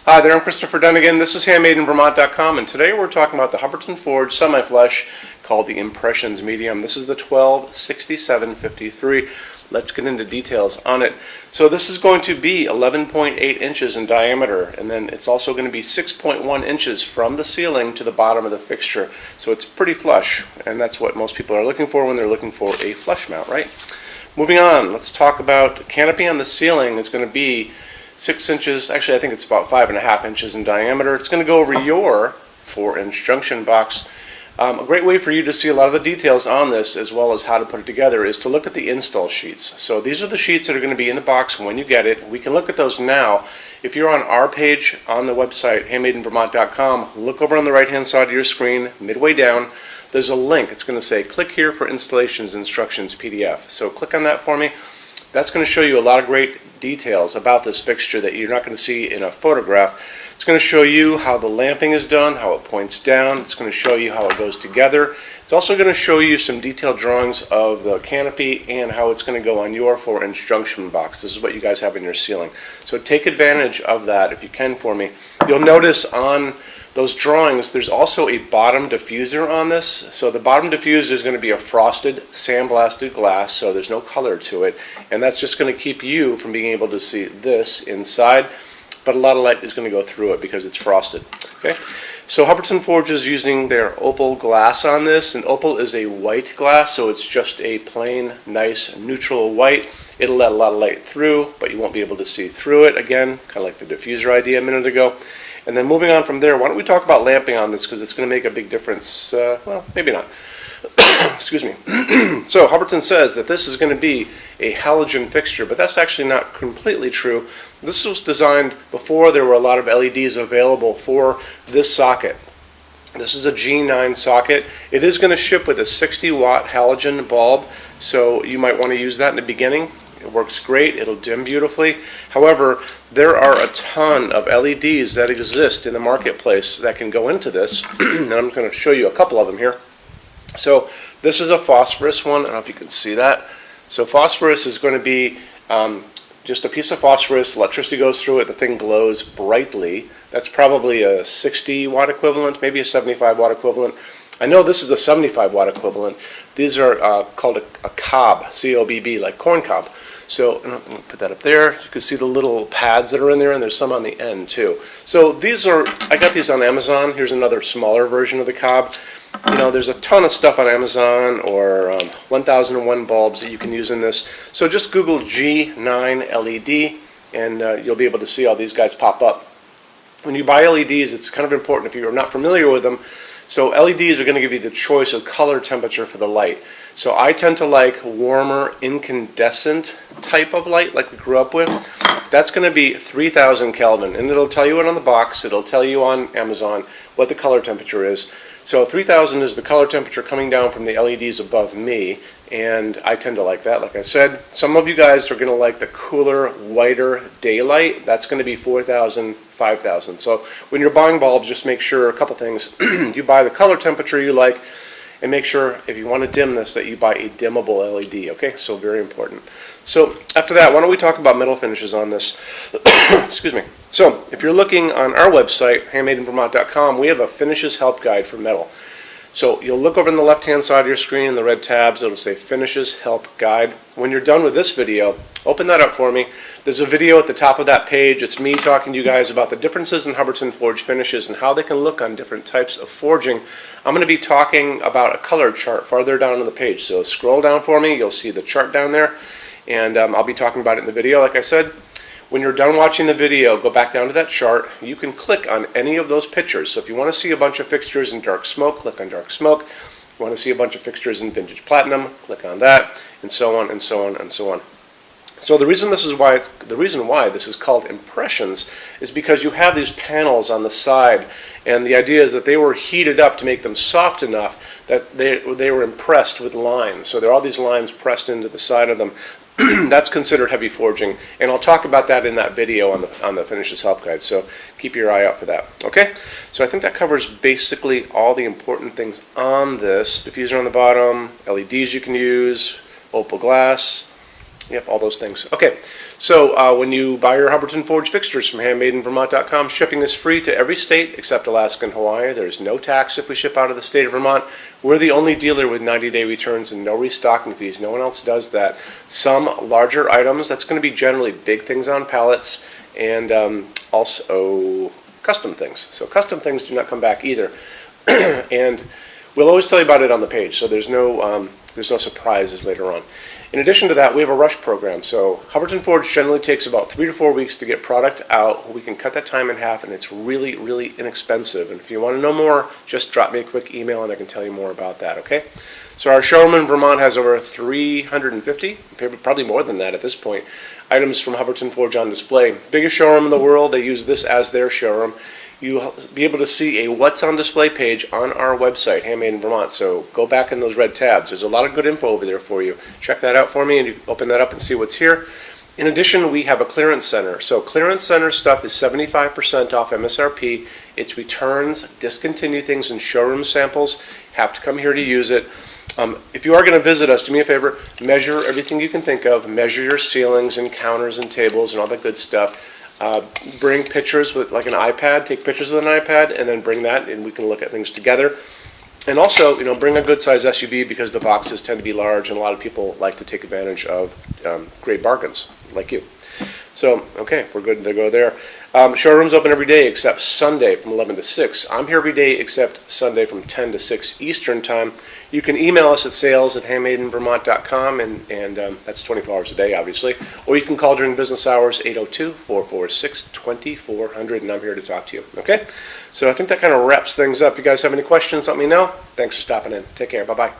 Hi there, I'm Christopher Dunnigan. This is HandmadeInVermont.com, and today we're talking about the Hubbardton Forge semi-flush called the Impressions Medium. This is the 126753. Let's get into details on it. So this is going to be 11.8 inches in diameter, and then it's also going to be 6.1 inches from the ceiling to the bottom of the fixture. So it's pretty flush, and that's what most people are looking for when they're looking for a flush mount, right? Moving on, let's talk about canopy on the ceiling. It's going to be 6 inches, actually I think it's about 5.5 inches in diameter. It's going to go over your 4-inch junction box. A great way for you to see a lot of the details on this, as well as how to put it together, is to look at the install sheets. So these are the sheets that are going to be in the box when you get it. We can look at those now. If you're on our page on the website, HandmadeInVermont.com, look over on the right-hand side of your screen, midway down. There's a link. It's going to say, click here for installations instructions PDF. So click on that for me. That's going to show you a lot of great details about this fixture that you're not going to see in a photograph. It's going to show you how the lamping is done, how it points down. It's going to show you how it goes together. It's also going to show you some detailed drawings of the canopy and how it's going to go on your 4-inch junction box. This is what you guys have in your ceiling. So take advantage of that if you can for me. You'll notice on those drawings there's also a bottom diffuser on this. So the bottom diffuser is going to be a frosted, sandblasted glass, so there's no color to it, and that's just going to keep you from being able to see this inside, but a lot of light is going to go through it because it's frosted. Okay, so Hubbardton Forge is using their opal glass on this, and opal is a white glass, so it's just a plain, nice, neutral white. It'll let a lot of light through, but you won't be able to see through it. Again, kind of like the diffuser idea a minute ago. And then moving on from there, why don't we talk about lamping on this, because it's going to make a big difference. Well, maybe not. Excuse me. So Hubbardton says that this is going to be a halogen fixture, but that's actually not completely true. This was designed before there were a lot of LEDs available for this socket. This is a G9 socket. It is going to ship with a 60-watt halogen bulb, so you might want to use that in the beginning. It works great. It'll dim beautifully. However, there are a ton of LEDs that exist in the marketplace that can go into this, and I'm going to show you a couple of them here. So this is a phosphorus one. I don't know if you can see that. So phosphorus is going to be just a piece of phosphorus. Electricity goes through it. The thing glows brightly. That's probably a 60-watt equivalent, maybe a 75-watt equivalent. I know this is a 75-watt equivalent. These are called a cob, C-O-B-B, like corn cob. So I'm going to put that up there. You can see the little pads that are in there, and there's some on the end too. So these are, I got these on Amazon. Here's another smaller version of the cob. You know, there's a ton of stuff on Amazon, or 1001 bulbs that you can use in this. So just Google G9 LED, and you'll be able to see all these guys pop up. When you buy LEDs, it's kind of important if you're not familiar with them. So LEDs are going to give you the choice of color temperature for the light. So I tend to like warmer incandescent type of light like we grew up with. That's going to be 3000 Kelvin, and it'll tell you it on the box. It'll tell you on Amazon what the color temperature is. So 3000 is the color temperature coming down from the LEDs above me, and I tend to like that. Like I said, some of you guys are going to like the cooler, whiter daylight. That's going to be 4000, 5000. So when you're buying bulbs, just make sure a couple things. You buy the color temperature you like, and make sure if you want to dim this that you buy a dimmable LED, okay? So very important. So after that, why don't we talk about metal finishes on this? Excuse me. So if you're looking on our website, HandmadeInVermont.com, we have a finishes help guide for metal. So you'll look over on the left-hand side of your screen in the red tabs. It'll say Finishes Help Guide. When you're done with this video, open that up for me. There's a video at the top of that page. It's me talking to you guys about the differences in Hubbardton Forge finishes and how they can look on different types of forging. I'm going to be talking about a color chart farther down on the page. So scroll down for me. You'll see the chart down there, and I'll be talking about it in the video, like I said. When you're done watching the video, go back down to that chart. You can click on any of those pictures. So if you want to see a bunch of fixtures in dark smoke, click on dark smoke. If you want to see a bunch of fixtures in vintage platinum, click on that, and so on and so on and so on. So the reason why this is called Impressions is because you have these panels on the side, and the idea is that they were heated up to make them soft enough that they were impressed with lines. So there are all these lines pressed into the side of them. That's considered heavy forging, and I'll talk about that in that video on the Finishes Help Guide, so keep your eye out for that. Okay, so I think that covers basically all the important things on this. Diffuser on the bottom, LEDs you can use, opal glass, Yep, all those things. Okay, so when you buy your Hubbardton Forge fixtures from HandmadeInVermont.com, shipping is free to every state except Alaska and Hawaii. There's no tax if we ship out of the state of Vermont. We're the only dealer with 90-day returns and no restocking fees. No one else does that. Some larger items, that's going to be generally big things on pallets, and also custom things. So custom things do not come back either. And we'll always tell you about it on the page, so there's no surprises later on. In addition to that, we have a rush program. So Hubbardton Forge generally takes about 3 to 4 weeks to get product out. We can cut that time in half, and it's really, really inexpensive. And if you want to know more, just drop me a quick email and I can tell you more about that, okay? So our showroom in Vermont has over 350, probably more than that at this point, items from Hubbardton Forge on display. Biggest showroom in the world. They use this as their showroom. You'll be able to see a What's on Display page on our website, Handmade in Vermont. So go back in those red tabs. There's a lot of good info over there for you. Check that out for me, and you can open that up and see what's here. In addition, we have a clearance center. So clearance center stuff is 75% off MSRP. It's returns, discontinued things, and showroom samples. You have to come here to use it. If you are going to visit us, do me a favor, measure everything you can think of. Measure your ceilings and counters and tables and all that good stuff. Bring pictures with like an iPad, take pictures with an iPad, and then bring that, and we can look at things together. And also, bring a good size SUV because the boxes tend to be large, and a lot of people like to take advantage of great bargains like you. So, okay, we're good to go there. Showroom's open every day except Sunday from 11 to 6. I'm here every day except Sunday from 10 to 6 Eastern Time. You can email us at sales@HandmadeInVermont.com, and that's 24 hours a day, obviously. Or you can call during business hours, 802-446-2400, and I'm here to talk to you, okay? So I think that kind of wraps things up. You guys have any questions, let me know. Thanks for stopping in. Take care. Bye-bye.